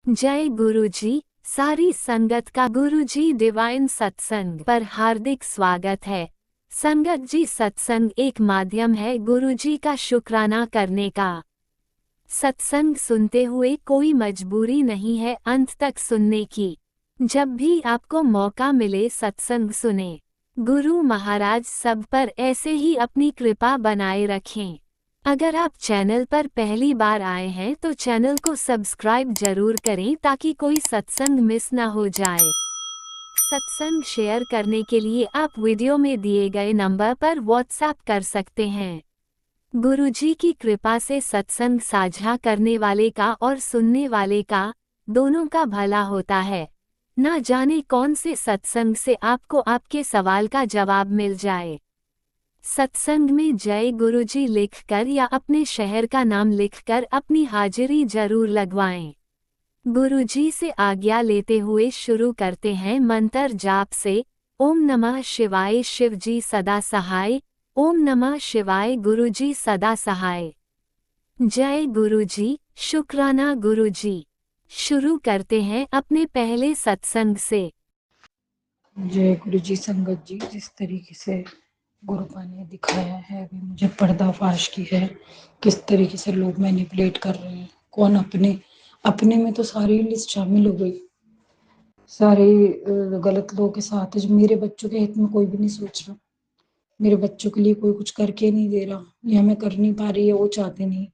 जय गुरुजी। सारी संगत का गुरुजी डिवाइन सत्संग पर हार्दिक स्वागत है। संगत जी, सत्संग एक माध्यम है गुरुजी का शुक्राना करने का। सत्संग सुनते हुए कोई मजबूरी नहीं है अंत तक सुनने की। जब भी आपको मौका मिले सत्संग सुने। गुरु महाराज सब पर ऐसे ही अपनी कृपा बनाए रखें। अगर आप चैनल पर पहली बार आए हैं तो चैनल को सब्सक्राइब जरूर करें ताकि कोई सत्संग मिस ना हो जाए। सत्संग शेयर करने के लिए आप वीडियो में दिए गए नंबर पर व्हाट्सएप कर सकते हैं। गुरुजी की कृपा से सत्संग साझा करने वाले का और सुनने वाले का दोनों का भला होता है। ना जाने कौन से सत्संग से आपको आपके सवाल का जवाब मिल जाए। सत्संग में जय गुरुजी लिखकर या अपने शहर का नाम लिखकर अपनी हाजिरी जरूर लगवाएं। गुरुजी से आज्ञा लेते हुए शुरू करते हैं मंत्र जाप से। ओम नमः शिवाय, शिवजी सदा सहाय। ओम नमः शिवाय, गुरुजी सदा सहाय। जय गुरुजी, शुक्राना गुरुजी। शुरू करते हैं अपने पहले सत्संग से। जय गुरु जी। संगत जी, जिस तरीके से गुरुपा ने दिखाया है, अभी मुझे पर्दाफाश की है किस तरीके से लोग मैनिपुलेट कर रहे हैं। कौन अपने अपने में तो सारी लिस्ट शामिल हो गई, सारे गलत लोगों के साथ। जो मेरे बच्चों के हित में कोई भी नहीं सोच रहा, मेरे बच्चों के लिए कोई कुछ करके नहीं दे रहा, या मैं कर नहीं पा रही है वो चाहते नहीं।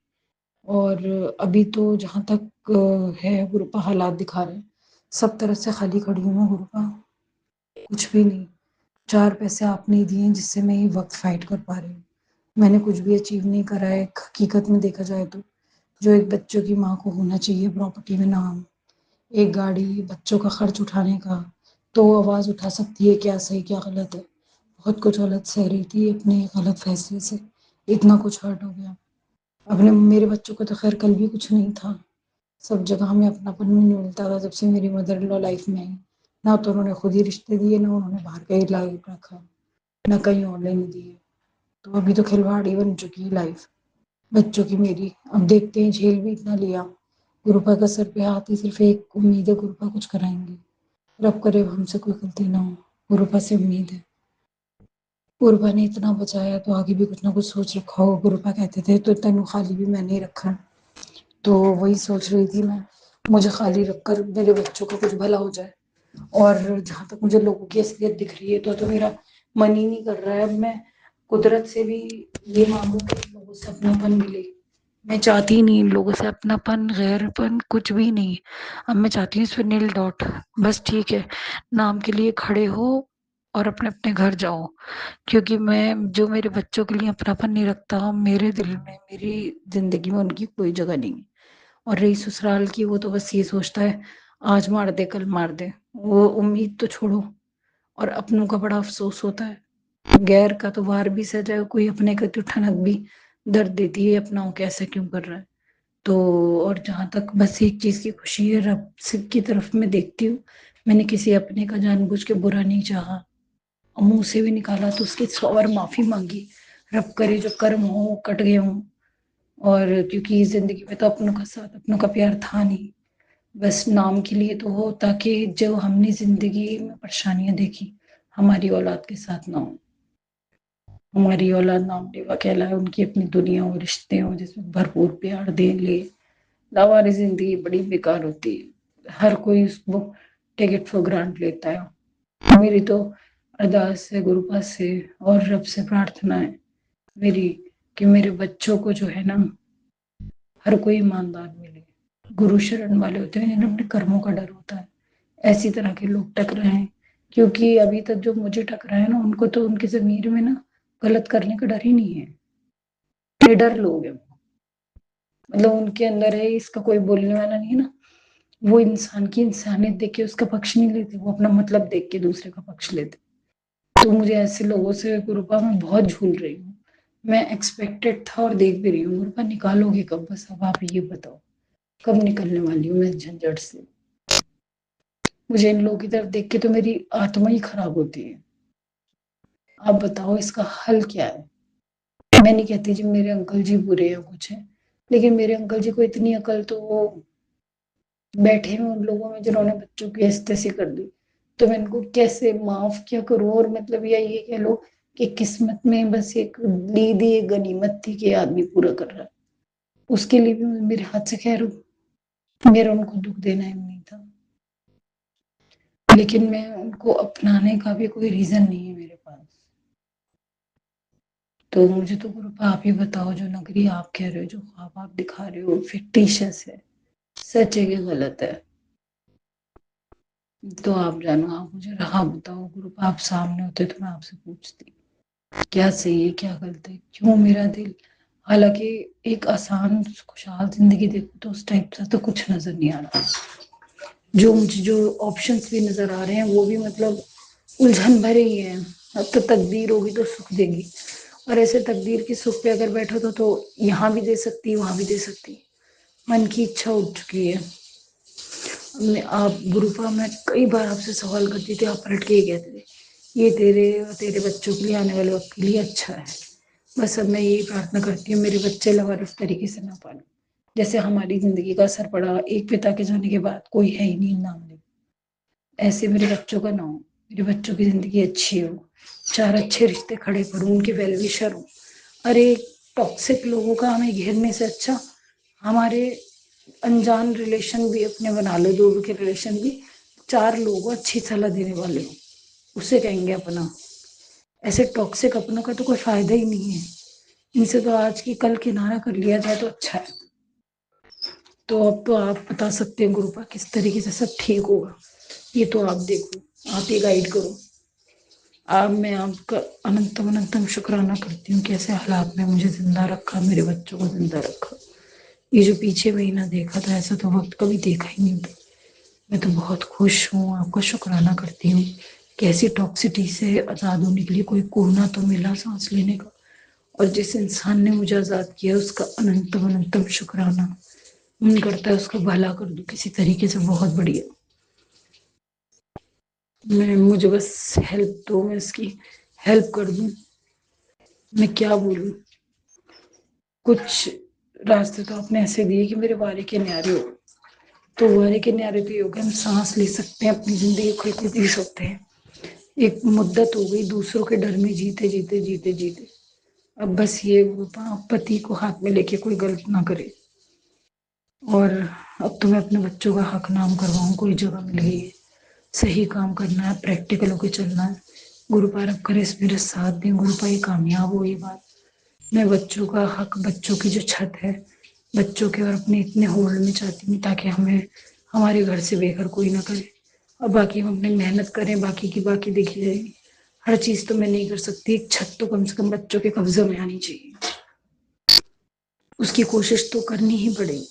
और अभी तो जहाँ तक है, गुरुपा हालात दिखा रहे हैं, सब तरफ से खाली खड़ी हूँ मैं। गुरुपा कुछ भी नहीं, 4 पैसे आप नहीं दिए जिससे मैं ये वक्त फाइट कर पा रही हूँ। मैंने कुछ भी अचीव नहीं करा है हकीकत में देखा जाए तो। जो एक बच्चों की माँ को होना चाहिए, प्रॉपर्टी में नाम, एक गाड़ी, बच्चों का खर्च उठाने का, तो वो आवाज़ उठा सकती है क्या सही क्या गलत है। बहुत कुछ गलत सह रही थी अपने गलत फैसले से, इतना कुछ हर्ट हो गया। अपने मेरे बच्चों को तो खैर कल भी कुछ नहीं था, सब जगह हमें अपनापन नहीं मिलता था जब से मेरी मदर इन लॉ लाइफ में आई। ना तो उन्होंने खुद ही रिश्ते दिए, ना उन्होंने बाहर का ही लाइफ रखा, ना कहीं ऑनलाइन दिए। तो अभी तो खिलवाड़ी बन चुकी है लाइफ बच्चों की मेरी। अब देखते हैं, झेल भी इतना लिया। गुरुपा का सर पे हाथ ही, सिर्फ एक उम्मीद है, गुरुपा कुछ कराएंगे। रब करे हमसे कोई गलती ना हो, गुरुपा से उम्मीद है। गुरुपा ने इतना बचाया तो आगे भी कुछ ना कुछ सोच रखा हो। गुरुपा कहते थे तो तेनू खाली भी मैंने ही रखा, तो वही सोच रही थी मैं, मुझे खाली रखकर मेरे बच्चों का कुछ भला हो जाए। और जहाँ तक मुझे लोगों की असलियत दिख रही है, तो मेरा मन ही नहीं कर रहा है। अब मैं कुदरत से भी ये मांगू कि लोगों से अपनापन मिले। मैं चाहती ही नहीं इन लोगों से अपनापन, गैरपन, कुछ भी नहीं। अब मैं चाहती हूँ सिर्फ नील डॉट, बस ठीक है, नाम के लिए खड़े हो और अपने अपने घर जाओ। क्योंकि मैं जो मेरे बच्चों के लिए अपनापन नहीं रखता, मेरे दिल में, मेरी जिंदगी में उनकी कोई जगह नहीं है। और रही ससुराल की, वो तो बस ये सोचता है आज मार दे कल मार दे, वो उम्मीद तो छोड़ो। और अपनों का बड़ा अफसोस होता है, गैर का तो वार भी सह जाए कोई, अपने का तो ठनक भी दर्द देती है, अपनाओं के ऐसा क्यों कर रहा है। तो और जहां तक बस एक चीज की खुशी है, रब से की तरफ मैं देखती हूँ। मैंने किसी अपने का जानबूझ के बुरा नहीं चाहा, और मुंह से भी निकाला तो उसकी 100 बार माफी मांगी। रब करे जो कर्म हो कट गए हों। और क्योंकि जिंदगी में तो अपनों का साथ, अपनों का प्यार था नहीं, बस नाम के लिए तो हो, ताकि जो हमने जिंदगी में परेशानियां देखी हमारी औलाद के साथ ना हो। हमारी औलाद नाम लेवा कहलाए, उनकी अपनी दुनिया और रिश्ते हो जिसमें भरपूर प्यार दे ले। हमारी जिंदगी बड़ी बेकार होती है, हर कोई उसको टेक इट फॉर ग्रांट लेता है। मेरी तो अरदास है गुरुपास से और रब से प्रार्थना है मेरी, कि मेरे बच्चों को जो है ना, हर कोई ईमानदार मिले। गुरु शरण वाले होते हैं जिन्हें अपने कर्मों का डर होता है, ऐसी तरह के लोग टकराए हैं। क्योंकि अभी तक जो मुझे टकराए ना, उनको तो उनके जमीर में ना गलत करने का डर ही नहीं है। निडर लोग हैं वो, मतलब उनके अंदर है, इसका कोई बोलने वाला नहीं है ना। वो इंसान की इंसानियत देख के उसका पक्ष नहीं लेते, वो अपना मतलब देख के दूसरे का पक्ष लेते। तो मुझे ऐसे लोगों से गुरुपा मैं बहुत झूल रही हूँ। मैं एक्सपेक्टेड था और देख भी रही हूँ। गुरुपा निकालोगे कब, बस अब आप ये बताओ, कब निकलने वाली हूँ मैं इस झंझट से। मुझे इन लोगों की तरफ देख के तो मेरी आत्मा ही खराब होती है। आप बताओ इसका हल क्या है। मैं नहीं कहती जी मेरे अंकल जी बुरे हैं कुछ है, लेकिन मेरे अंकल जी को इतनी अकल तो वो बैठे हैं उन लोगों में जिन्होंने बच्चों की ऐसी तैसी कर दी, तो मैं इनको कैसे माफ क्या करूं। और मतलब या ये कह लो कि किस्मत में बस एक दी दी एक गनीमत थी कि आदमी पूरा कर रहा है, उसके लिए भी मेरे हाथ से खैर मेरा उनको दुख देना ही नहीं था, लेकिन मैं उनको अपनाने का भी कोई रीजन नहीं है मेरे पास। तो मुझे तो गुरु आप ही बताओ, जो नगरी आप कह रहे हो, जो ख्वाब आप दिखा रहे हो फिक्टिशियस है, सच है कि गलत है? तो आप जानो, आप मुझे रहा बताओ गुरु, आप सामने होते तो मैं आपसे पूछती क्या सही है क्या गलत है, क्यों मेरा दिल, हालांकि एक आसान खुशहाल जिंदगी देखो तो उस टाइप से तो कुछ नजर नहीं आ रहा। जो मुझे जो ऑप्शंस भी नजर आ रहे हैं वो भी मतलब उलझन भरे ही है। अब तो तकदीर होगी तो सुख देगी, और ऐसे तकदीर की सुख पे अगर बैठो तो यहाँ भी दे सकती है वहां भी दे सकती है। मन की इच्छा उठ चुकी है। आप गुरुपा, मैं कई बार आपसे सवाल करती थी, आप पलट के ये कहते थे ये तेरे और तेरे बच्चों के लिए, आने वाले वक्त के लिए अच्छा है। बस अब मैं यही प्रार्थना करती हूँ मेरे बच्चे लवर इस तरीके से ना पाले जैसे हमारी जिंदगी का असर पड़ा, एक पिता के जाने के बाद कोई है ही नहीं नाम ले, ऐसे मेरे बच्चों का ना हो। मेरे बच्चों की जिंदगी अच्छी हो, चार अच्छे रिश्ते खड़े करूं, उनके वेलविशर हो। अरे टॉक्सिक लोगों का हमें घेरने से अच्छा हमारे अनजान रिलेशन भी अपने बना लो, दूर के रिलेशन भी, चार लोगों अच्छी सलाह देने वाले हो, उसे कहेंगे अपना। ऐसे टॉक्सिक अपनों का तो कोई फायदा ही नहीं है, इनसे तो आज की कल किनारा कर लिया जाए तो अच्छा है। तो अब तो आप बता सकते हैं गुरुपा किस तरीके से सब ठीक होगा, ये तो आप देखो, आप ही गाइड करो। आप, मैं आपका अनंतम अनंतम शुक्राना करती हूँ कि ऐसे हालात में मुझे जिंदा रखा, मेरे बच्चों को जिंदा रखा। ये जो पीछे महीना देखा था ऐसा तो वक्त कभी देखा ही नहीं था। मैं तो बहुत खुश हूँ, आपका शुक्राना करती हूँ कि ऐसी टॉक्सिटी से आज़ाद होने के लिए कोई कोना तो मिला सांस लेने का, और जिस इंसान ने मुझे आज़ाद किया उसका अनंतम अनंतम शुक्राना। मन करता है उसका भला कर दूं किसी तरीके से, बहुत बढ़िया। मैं, मुझे बस हेल्प दो, मैं इसकी हेल्प कर दूं, मैं क्या बोलूं। कुछ रास्ते तो आपने ऐसे दिए कि मेरे वारे के न्यारे हो, तो वारे के न्यारे तो ये हो गया हम सांस ले सकते हैं, अपनी जिंदगी खुल के जी सकते हैं। एक मुद्दत हो गई दूसरों के डर में जीते जीते जीते जीते। अब बस ये पति को हाथ में लेके कोई गलत ना करे, और अब तो मैं अपने बच्चों का हक नाम करवाऊं, कोई जगह मिल गई है, सही काम करना है, प्रैक्टिकल होकर चलना है। गुरुपार अब करे मेरे साथ दें, गुरुपा ये कामयाब हो ये बात। मैं बच्चों का हक, बच्चों की जो छत है बच्चों के और अपने इतने होल्ड में चाहती हूँ ताकि हमें हमारे घर से बेघर कोई ना करे। और बाकी हम अपनी मेहनत करें, बाकी की बाकी देखी जाएगी। हर चीज तो मैं नहीं कर सकती, एक छत तो कम से कम बच्चों के कब्जे में आनी चाहिए, उसकी कोशिश तो करनी ही पड़ेगी।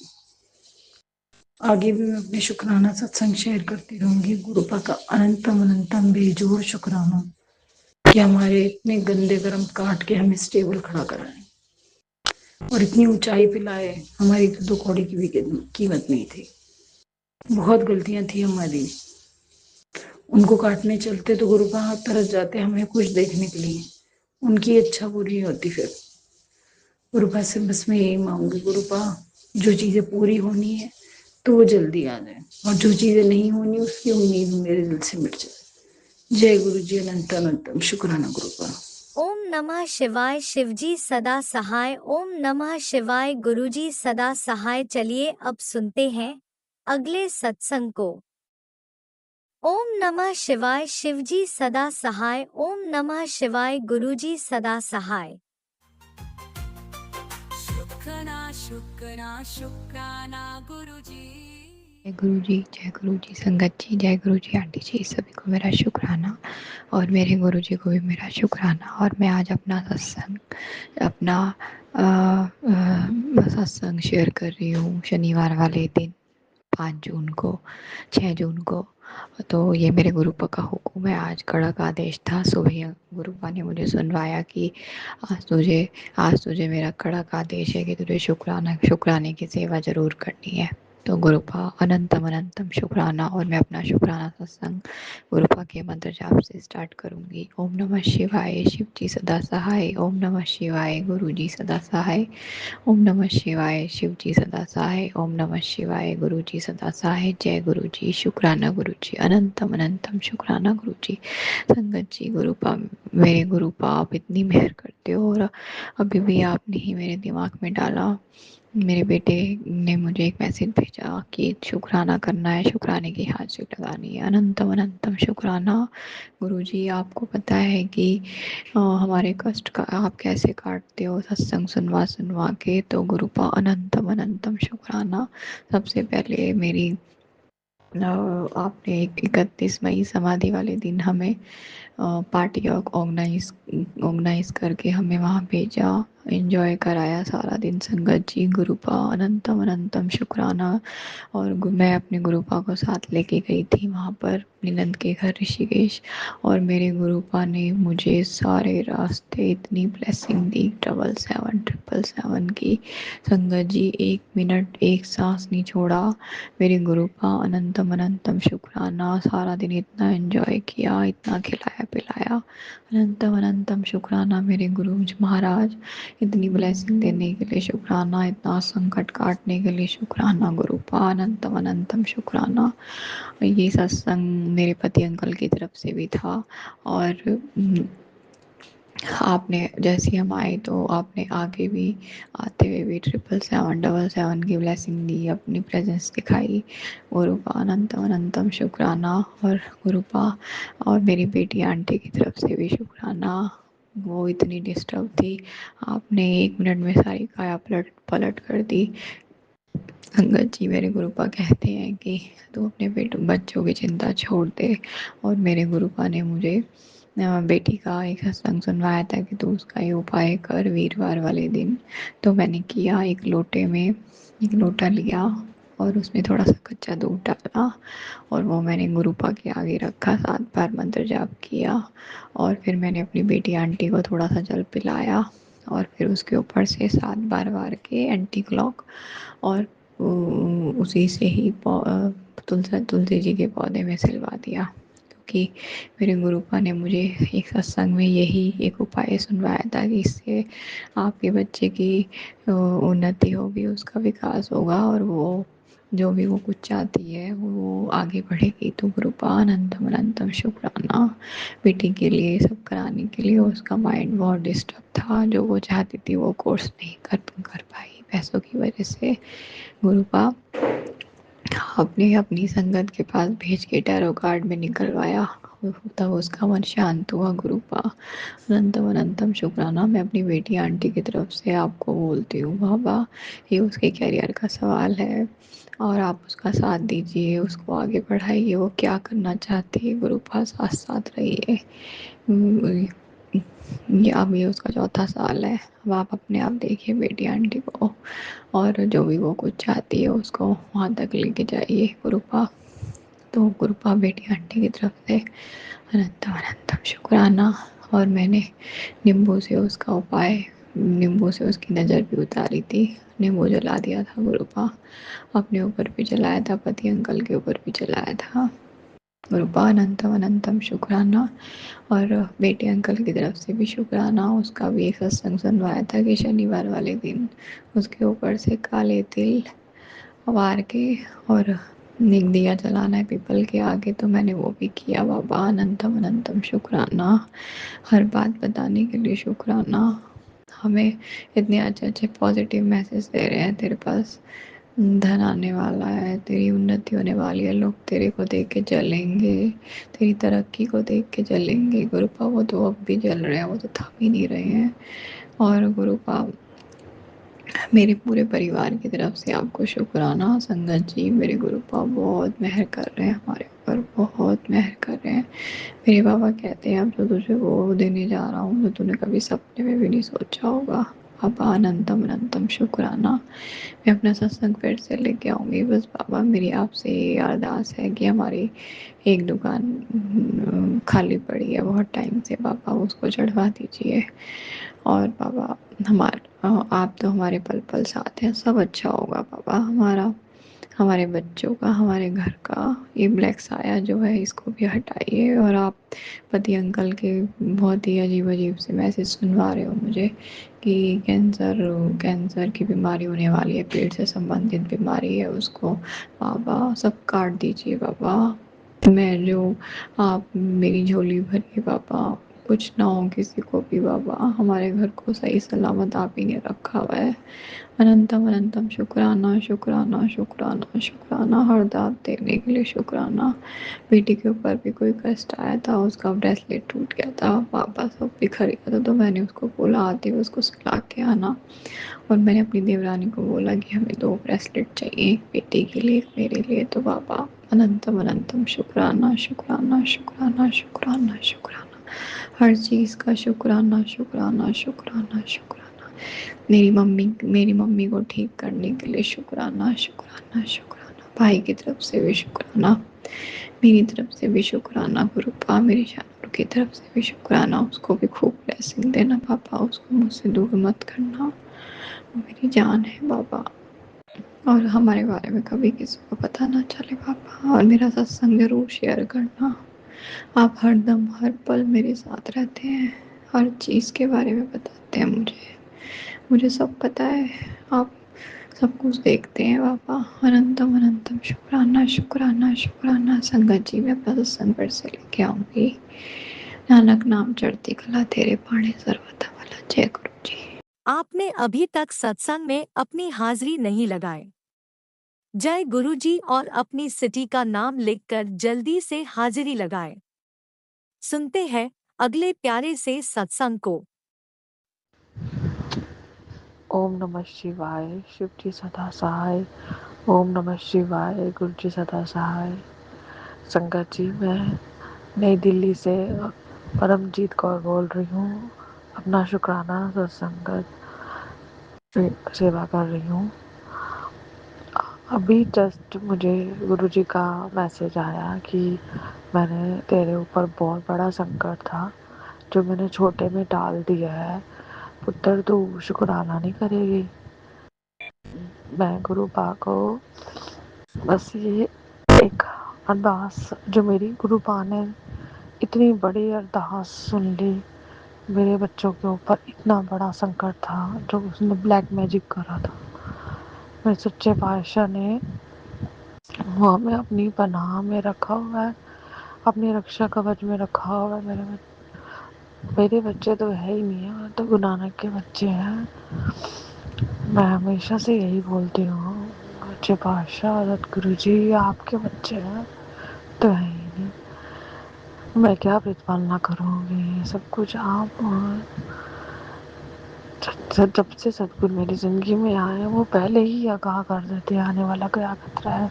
आगे भी मैं अपने शुक्राना सत्संग शेयर करती रहूंगी। गुरुपा का अनंतम अनंतम बेजोड़ शुक्राना कि हमारे इतने गंदे कर्म काट के हमें स्टेबल खड़ा कराए और इतनी ऊंचाई पे लाए। हमारी तो दो कौड़ी की भी कीमत नहीं थी, बहुत गलतियां थी हमारी। उनको काटने चलते तो गुरुपा हाथ तरस जाते हमें कुछ देखने के लिए, उनकी इच्छा पूरी होती। फिर गुरुपा से बस मैं यही मांगूंगी, गुरुपा जो चीजें पूरी होनी है तो वो जल्दी आ जाए, और जो चीजें नहीं होनी उसकी उम्मीद मेरे दिल से मिट जाए। जय गुरु जी, अनंत अनंतम शुक्राना गुरुपा। ओम नमः शिवाय। शिवजी सदा सहाय। ओम नमः शिवाय। गुरुजी सदा सहाय। चलिए अब सुनते हैं अगले सत्संग को। ओम नमः शिवाय। शिवजी सदा सहाय। ओम नमः शिवाय। गुरुजी सदा सहाय। शुक्राना शुक्राना शुक्राना गुरुजी। जय गुरु जी, जय गुरु जी संगत जी, जय गुरु जी आंटी जी, सभी को मेरा शुक्राना और मेरे गुरु जी को भी मेरा शुक्राना। और मैं आज अपना सत्संग अपना सत्संग शेयर कर रही हूँ शनिवार वाले दिन 5 जून को, 6 जून को। तो ये मेरे गुरुपा का हुक्म है। आज कड़क आदेश था, सुबह गुरुपा ने मुझे सुनवाया कि आज तुझे मेरा कड़क आदेश है कि तुझे शुक्राने की सेवा जरूर करनी है। तो गुरुपा अनंतम अनंतम शुक्राना। और मैं अपना शुक्राना सत्संग गुरुपा के मंत्र जाप से स्टार्ट करूंगी। ओम नमः शिवाय, शिव जी सदा सहाय। ओम नमः शिवाय, गुरु जी सदा सहाय। ओम नमः शिवाय, शिव जी सदा सहाय। ओम नमः शिवाय, गुरु जी सदा सहाय। जय गुरु जी, शुक्राना गुरु जी, अनंतम अनंतम शुक्राना गुरु जी। संगत जी, गुरुपा मेरे गुरुपा आप इतनी मेहर करते हो, और अभी भी आपने ही मेरे दिमाग में डाला। मेरे बेटे ने मुझे एक मैसेज भेजा कि शुक्राना करना है, शुक्राने की हाजिरी लगानी है। अनंतम अनंतम शुक्राना गुरुजी। आपको पता है कि हमारे कष्ट का आप कैसे काटते हो सत्संग सुनवा सुनवा के। तो गुरुपा अनंतम अनंतम शुक्राना। सबसे पहले मेरी आपने 31 मई समाधि वाले दिन हमें पार्टी ऑर्गेनाइज करके हमें वहाँ भेजा, एंजॉय कराया सारा दिन। संगत जी, गुरुपा अनंतम अनंतम शुक्राना। और मैं अपने गुरुपा को साथ लेके गई थी वहाँ पर नीलंद के घर ऋषिकेश, और मेरे गुरुपा ने मुझे सारे रास्ते इतनी ब्लेसिंग दी, 777 की। संगत जी, 1 मिनट एक सांस नहीं छोड़ा मेरे गुरुपा। अनंतम अनंतम शुक्राना। सारा दिन इतना एंजॉय किया, इतना खिलाया पिलाया। अनंतम अनंतम शुक्राना मेरे गुरु महाराज। इतनी ब्लेसिंग देने के लिए शुक्राना, इतना संकट काटने के लिए शुक्राना गुरुपा। अनंतम अनंतम शुक्राना। ये सत्संग मेरे पति अंकल की तरफ से भी था, और आपने जैसे हम आए तो आपने आगे भी आते हुए भी 777 की ब्लेसिंग दी, अपनी प्रेजेंस दिखाई। गुरुपा अनंतम अनंतम शुक्राना। और गुरुपा और मेरी बेटी आंटी की तरफ से भी शुक्राना। वो इतनी डिस्टर्ब थी, आपने 1 मिनट में सारी काया पलट पलट कर दी। अंगद जी, मेरे गुरुपा कहते हैं कि तू अपने बच्चों की चिंता छोड़ दे, और मेरे गुरुपा ने मुझे बेटी का एक सत्संग सुनवाया था कि तू उसका ये उपाय कर वीरवार वाले दिन। तो मैंने किया, एक लोटे में एक लोटा लिया और उसमें थोड़ा सा कच्चा दूध डाला, और वो मैंने गुरुपा के आगे रखा, 7 बार मंत्र जाप किया, और फिर मैंने अपनी बेटी आंटी को थोड़ा सा जल पिलाया, और फिर उसके ऊपर से 7 बार वार के एंटी क्लॉक, और उसी से ही तुलसी जी के पौधे में सिलवा दिया। क्योंकि मेरे गुरुपा ने मुझे एक सत्संग में यही एक उपाय सुनवाया था कि इससे आपके बच्चे की उन्नति होगी, उसका विकास होगा, और वो जो भी वो कुछ चाहती है वो आगे बढ़ेगी। तो गुरुपा अनंतम अनंतम शुक्राना बेटी के लिए, सब कराने के लिए। उसका माइंड बहुत डिस्टर्ब था, जो वो चाहती थी वो कोर्स नहीं कर पाई पैसों की वजह से। गुरुपा आपने अपनी संगत के पास भेज के टैरो कार्ड में निकलवाया, तब उसका मन शांत हुआ। गुरुपा अनंतम अनंतम शुक्राना। मैं अपनी बेटी आंटी की तरफ से आपको बोलती हूँ, बाबा ये उसके करियर का सवाल है, और आप उसका साथ दीजिए, उसको आगे बढ़ाइए, वो क्या करना चाहती है। गुरुपा साथ साथ रहिए। ये अब ये उसका 4था साल है। अब आप अपने आप देखिए बेटी आंटी को, और जो भी वो कुछ चाहती है उसको वहाँ तक लेके जाइए गुरुपा। तो गुरुपा बेटी आंटी की तरफ से अनंतम अनंतम शुक्राना। और मैंने नींबू से उसका उपाय, नींबू से उसकी नज़र भी उतारी थी, नींबू जला दिया था गुरुपा। अपने ऊपर भी जलाया था, पति अंकल के ऊपर भी जलाया था। गुरुपा अनंतम अनंतम शुक्राना। और बेटे अंकल की तरफ से भी शुक्राना। उसका भी एक सत्संग सुनवाया था कि शनिवार वाले दिन उसके ऊपर से काले तिल वार के और एक दिया जलाना है पीपल के आगे। तो मैंने वो भी किया। बाबा अनंतम अनंतम शुक्राना। हर बात बताने के लिए शुक्राना। हमें इतने अच्छे अच्छे पॉजिटिव मैसेज दे रहे हैं, तेरे पास धन आने वाला है, तेरी उन्नति होने वाली है, लोग तेरे को देख के जलेंगे, तेरी तरक्की को देख के जलेंगे। गुरुपा वो तो अब भी जल रहे हैं, वो तो थम ही नहीं रहे हैं। और गुरुपा मेरे पूरे परिवार की तरफ से आपको शुक्राना। संगत जी, मेरे गुरुपा बहुत मेहर कर रहे हैं हमारे ऊपर, बहुत मेहर कर रहे हैं। मेरे बाबा कहते हैं अब जो तुझे वो देने जा रहा हूँ जो तूने कभी सपने में भी नहीं सोचा होगा। बाबा अनंतम अनंतम शुक्राना। मैं अपना सत्संग फिर से लेके आऊँगी। बस बाबा मेरी आपसे ये अरदास है कि हमारी एक दुकान खाली पड़ी है बहुत टाइम से, बाबा उसको चढ़वा दीजिए। और बाबा आप तो हमारे पल पल साथ हैं, सब अच्छा होगा बाबा हमारा। हमारे बच्चों का, हमारे घर का ये ब्लैक साया जो है इसको भी हटाइए। और आप पति अंकल के बहुत ही अजीब अजीब से मैसेज सुनवा रहे हो मुझे कि कैंसर कैंसर की बीमारी होने वाली है, पेट से संबंधित बीमारी है उसको। बाबा सब काट दीजिए बाबा, मैं जो आप मेरी झोली भरिए बाबा, कुछ ना हो किसी को भी बाबा, हमारे घर को सही सलामत आप ही ने रखा हुआ है। अनंतम अनंतम शुक्राना शुक्राना शुक्राना शुक्राना, हर दात देने के लिए शुक्राना। बेटी के ऊपर भी कोई कष्ट आया था, उसका ब्रेसलेट टूट गया था, पापा सब बिखर गया था, तो मैंने उसको बोला आते हुए उसको सिला के आना। और मैंने अपनी देवरानी को बोला कि हमें 2 ब्रेसलेट चाहिए, एक बेटी के लिए एक मेरे लिए। तो बाबा अनंतम अनंतम शुक्राना शुक्राना शुक्राना शुक्राना शुक्राना, हर चीज़ का शुक्राना शुक्राना शुक्राना शुक्राना। मेरी मम्मी को ठीक करने के लिए शुक्राना शुक्राना शुक्राना। भाई की तरफ से भी शुक्राना, मेरी तरफ से भी शुक्राना। गुरुपा मेरी शानू की तरफ से भी शुक्राना। उसको भी खूब ब्लेसिंग देना पापा, उसको मुझसे दूर मत करना, वो मेरी जान है बाबा। और हमारे बारे में कभी किसी को पता ना चले पापा। और मेरा सत्संग जरूर शेयर करना। आप हरदम हर पल मेरे साथ रहते हैं, हर चीज़ के बारे में बताते हैं मुझे, मुझे सब पता है। आप सब कुछ देखते हैं बाबा। अनंतम अनंतम शुक्राना शुक्राना शुक्राना। संगत जी मैं अपना सत्संग पर से लेके आऊंगी। नानक नाम चढ़ती कला तेरे पाणे सर्वथा भला। जय गुरु जी। आपने अभी तक सत्संग में अपनी हाजिरी नहीं लगाए। जय गुरुजी और अपनी सिटी का नाम लिखकर जल्दी से हाजिरी लगाए। सुनते हैं अगले प्यारे से सत्संग को। ओम नमः शिवाय। शिव जी सदा सहाय। ओम नमः शिवाय। गुरु जी सदा सहाय। संगत जी मैं नई दिल्ली से परमजीत कौर बोल रही हूँ। अपना शुक्राना सत्संगत सेवा कर रही हूँ। अभी जस्ट मुझे गुरु जी का मैसेज आया कि मैंने तेरे ऊपर बहुत बड़ा संकट था जो मैंने छोटे में टाल दिया है। पुत्र तू शुक्राना नहीं करेगी। मैं गुरु पा को बस ये एक अरदास जो मेरी गुरु पा ने इतनी बड़ी अरदास सुन ली। मेरे बच्चों के ऊपर इतना बड़ा संकट था जो उसने ब्लैक मैजिक करा था। मेरे सच्चे पातशाह ने वो हमें अपनी पनाह में रखा हुआ है, अपनी रक्षा कवच में रखा हुआ है। मेरे बच्चे तो है ही नहीं है, तो गुरु नानक के बच्चे हैं। मैं हमेशा से यही बोलती हूँ, सच्चे पातशाह सतगुरु जी आपके बच्चे हैं तो है ही नहीं, मैं क्या प्रतिपालना करूँगी। सब कुछ आप। जब से सतगुरु मेरी ज़िंदगी में आए वो पहले ही आगाह कर देते हैं आने वाला क्या खतरा है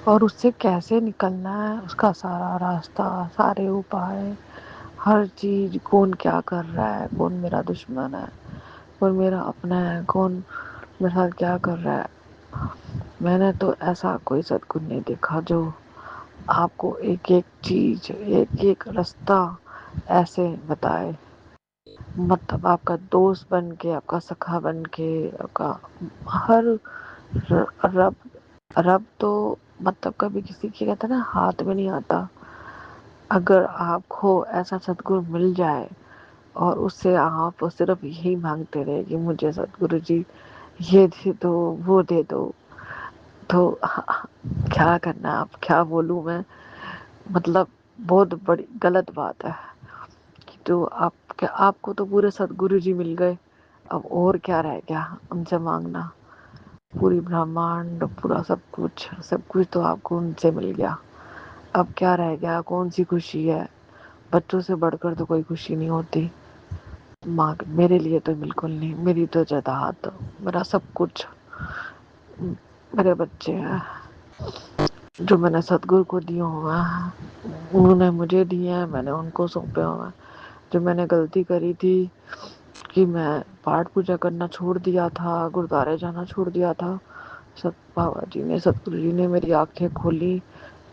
और उससे कैसे निकलना है, उसका सारा रास्ता, सारे उपाय, हर चीज़, कौन क्या कर रहा है, कौन मेरा दुश्मन है, कौन मेरा अपना है, कौन मेरे साथ क्या कर रहा है। मैंने तो ऐसा कोई सतगुरु नहीं देखा जो आपको एक एक चीज़, एक एक रास्ता ऐसे बताए, मतलब आपका दोस्त बन के, आपका सखा बन के, आपका हर रब रब तो मतलब कभी किसी के कहते हैं ना हाथ में नहीं आता। अगर आपको ऐसा सतगुरु मिल जाए और उससे आप सिर्फ यही मांगते रहे कि मुझे सतगुरु जी ये दे दो वो दे दो, तो क्या करना, आप क्या बोलूँ मैं। मतलब बहुत बड़ी गलत बात है कि तो आपको तो पूरे सतगुरु जी मिल गए, अब और क्या रह गया उनसे मांगना। पूरी ब्रह्मांड, पूरा सब कुछ तो आपको उनसे मिल गया। अब क्या रह गया, कौन सी खुशी है। बच्चों से बढ़कर तो कोई खुशी नहीं होती। माँ मेरे लिए तो बिल्कुल नहीं, मेरी तो जायदाद, मेरा सब कुछ मेरे बच्चे हैं जो मैंने सतगुरु को दिए हुए हैं। उन्होंने मुझे दिए हैं, मैंने उनको सौंपे हुए हैं। जो मैंने गलती करी थी कि मैं पाठ पूजा करना छोड़ दिया था, गुरुद्वारे जाना छोड़ दिया था, सत बाबा जी ने, सतगुरु जी ने मेरी आंखें खोली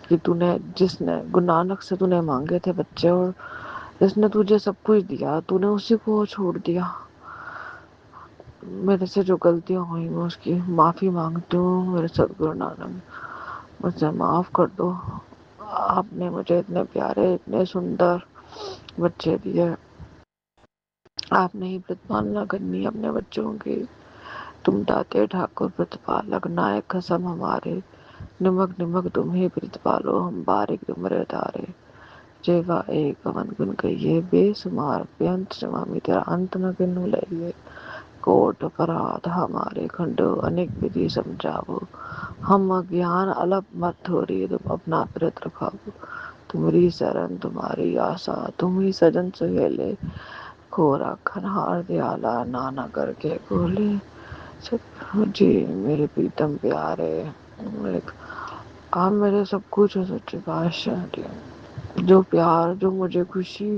कि तूने जिसने गुरु नानक से तूने मांगे थे बच्चे और जिसने तुझे सब कुछ दिया तूने उसी को छोड़ दिया। मेरे से जो गलतियाँ हुई मैं उसकी माफ़ी मांगती हूँ। मेरे सदगुरु नानक, मुझे माफ़ कर दो। आपने मुझे इतने प्यारे, इतने सुंदर बच्चे दिए। आपने ही प्रतिपालना करनी है अपने बच्चों की। तुम दाते ठाकुर प्रतिपालक, नायक कसम हमारे। निमक निमक तुम ही प्रतिपालो, हम बारिक तुमरे तारे। जेवा एक अवन गुन कहिए, बेसुमार बेअंत समामी, तेरा अंत न गिनू लइए। कोट अपराध हमारे, खंडो अनेक विधि समझावो। हम अज्ञान अलप मत थोरी, तुम अपना व्रत रखावो। तुम्हारी शरण तुम्हारी आशा, तुम ही सजन सहेले। खोरा खनहार दयाला, नाना करके बोले। सतगुरु जी मेरे प्रीतम प्यारे, मेरे आप मेरे सब कुछ हो सच्चे पातशाह जी। जो प्यार, जो मुझे खुशी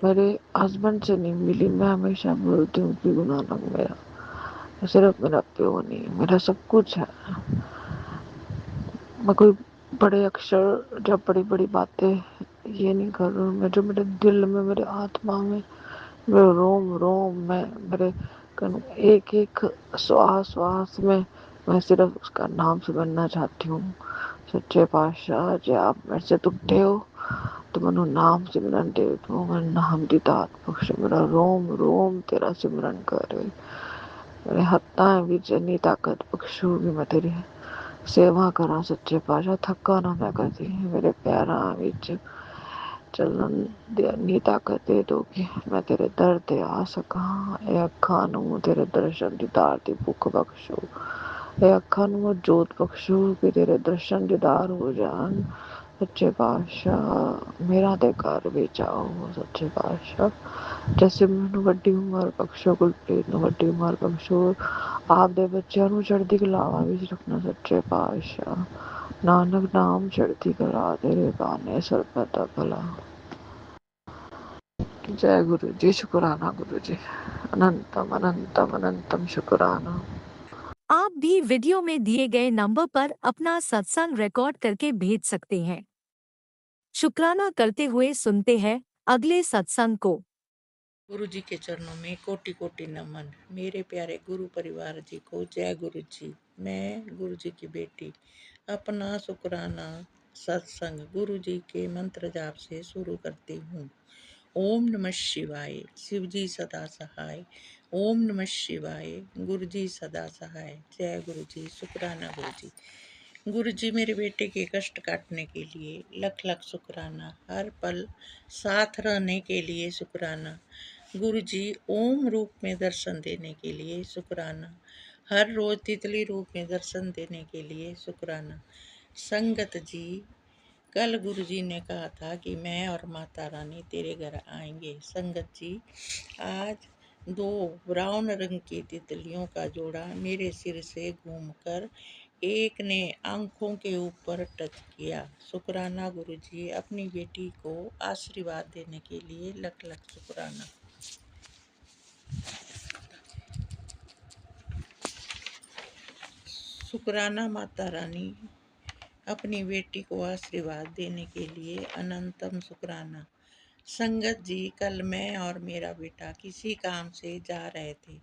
मेरे हस्बैंड से नहीं मिली, मैं हमेशा बोलती हूँ कि गुरु नानक मेरा सिर्फ मेरा प्यो नहीं, मेरा सब कुछ है। मैं कोई बड़े अक्षर या बड़ी बड़ी बातें ये नहीं कर रही हूँ। मैं जो मेरे दिल में, मेरे आत्मा में, मेरे रोम रोम में, मेरे एक एक श्वास श्वास में मैं सिर्फ उसका नाम सुनना चाहती हूँ। सच्चे पातशाह जी आप मेरे से दुखते हो तो मनु नाम सिमरन दे दो। मैं नाम दी दात बख्श, मेरा रोम रोम तेरा सिमरन करे। मेरे हत्था विच इन्नी ताकत बख्शो कि मैं तेरी सेवा करा। सच्चे पातशाह थका ना मैं कदी, मेरे पैरां विच चलन दी इन्नी ताकत दे दो कि मैं तेरे दर ते आ सका। ए अखां नूं तेरे दर्शन दीदार दी भुख बख्शो। ए अखां नूं जोत बख्शो कि तेरे दर्शन दीदार हो जान। सच्चे पातशाह मेरा ते घर विच आओ। सच्चे पातशाह जैसे मैनू वड्डी उमर बख्शो, गुरप्रीत नूं वड्डी उमर बख्शो, आपदे बच्चों नूं चढ़दी कलावा विच रखना। सच्चे पातशाह नानक नाम चढ़ती कला, तेरे गाने सरबत दा भला। जय गुरु जी, शुक्राना गुरु जी, अनंतम अनंतम अनंतम शुक्राना। आप भी वीडियो में दिए गए नंबर पर अपना सत्संग रिकॉर्ड करके भेज सकते हैं। शुक्राना करते हुए सुनते हैं अगले सत्संग को। गुरु जी के चरणों में कोटि कोटि नमन। मेरे प्यारे गुरु परिवार जी को जय गुरु जी। मैं गुरु जी की बेटी अपना शुक्राना सत्संग गुरु जी के मंत्र जाप से शुरू करती हूँ। ओम नमः शिवाय, शिव जी सदा सहाय। ओम नमः शिवाय, गुरु जी सदा सहाय। जय गुरु जी, शुक्राना गुरु जी। गुरु जी मेरे बेटे के कष्ट काटने के लिए लख लख शुक्राना। हर पल साथ रहने के लिए शुक्राना। गुरु जी ओम रूप में दर्शन देने के लिए शुक्राना। हर रोज तितली रूप में दर्शन देने के लिए शुक्राना। संगत जी कल गुरु जी ने कहा था कि मैं और माता रानी तेरे घर आएंगे। संगत जी आज 2 ब्राउन रंग की तितलियों का जोड़ा मेरे सिर से घूमकर एक ने आंखों के ऊपर टच किया। शुक्राना गुरु जी, अपनी बेटी को आशीर्वाद देने के लिए लख लख शुक्राना। शुक्राना माता रानी, अपनी बेटी को आशीर्वाद देने के लिए अनंतम शुक्राना। संगत जी कल मैं और मेरा बेटा किसी काम से जा रहे थे।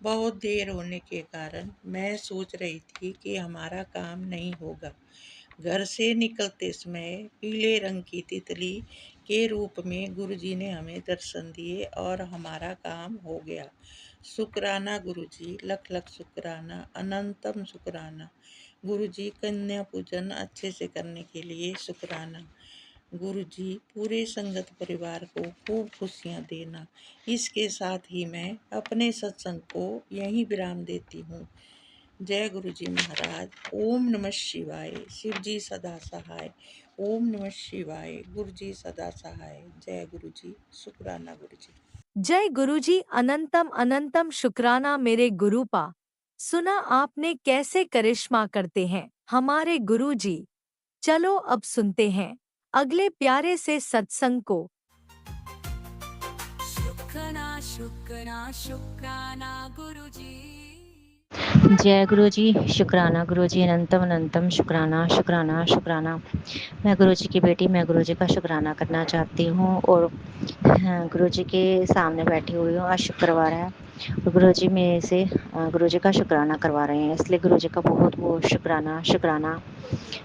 बहुत देर होने के कारण मैं सोच रही थी कि हमारा काम नहीं होगा। घर से निकलते समय पीले रंग की तितली के रूप में गुरुजी ने हमें दर्शन दिए और हमारा काम हो गया। शुक्राना गुरुजी, लख लख शुक्राना, अनंतम शुक्राना। गुरुजी कन्या पूजन अच्छे से करने के लिए शुक्राना। गुरुजी पूरे संगत परिवार को खूब खुशियाँ देना। इसके साथ ही मैं अपने सत्संग को यहीं विराम देती हूँ। जय गुरु जी महाराज। ओम नमः शिवाय, शिव जी सदा सहाय। ओम नमः शिवाय, गुरु जी सदा सहाय। जय गुरु जी, शुक्राना गुरु जी। जय गुरुजी, अनंतम अनंतम शुक्राना मेरे गुरुपा। सुना आपने कैसे करिश्मा करते हैं हमारे गुरुजी। चलो अब सुनते हैं अगले प्यारे से सत्संग को। शुक्राना शुक्राना शुक्राना गुरु जी। जय गुरु जी, शुक्राना गुरु जी, अनंतम अनंतम शुक्राना शुक्राना शुक्राना। मैं गुरु जी की बेटी, मैं गुरु जी का शुक्राना करना चाहती हूँ और गुरु जी के सामने बैठी हुई हूँ। आज शुक्रवार है और गुरुजी मेरे से गुरुजी का शुक्राना करवा रहे हैं, इसलिए गुरुजी का बहुत बहुत शुक्राना शुक्राना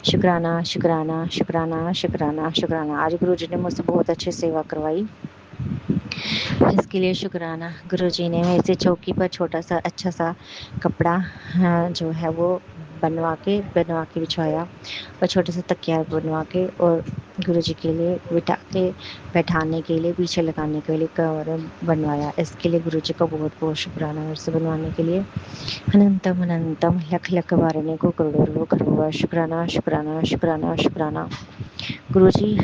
शुक्राना शुक्राना शुक्राना शुक्राना शुक्राना। आज गुरुजी ने मुझसे बहुत अच्छी सेवा करवाई, इसके लिए शुक्राना। गुरुजी ने मेरे से चौकी पर छोटा सा अच्छा सा कपड़ा जो है वो बनवा के बिछाया, और छोटा सा तकिया बनवा के, और गुरुजी के लिए बैठाने के लिए, पीछे लगाने के लिए कवर बनवाया। इसके लिए गुरुजी का बहुत बहुत शुक्राना मेरे से बनवाने के लिए। अनंतम अनंतम लख लख वारने को करोड़ों करोड़ शुक्राना शुक्राना शुक्राना शुक्राना गुरुजी।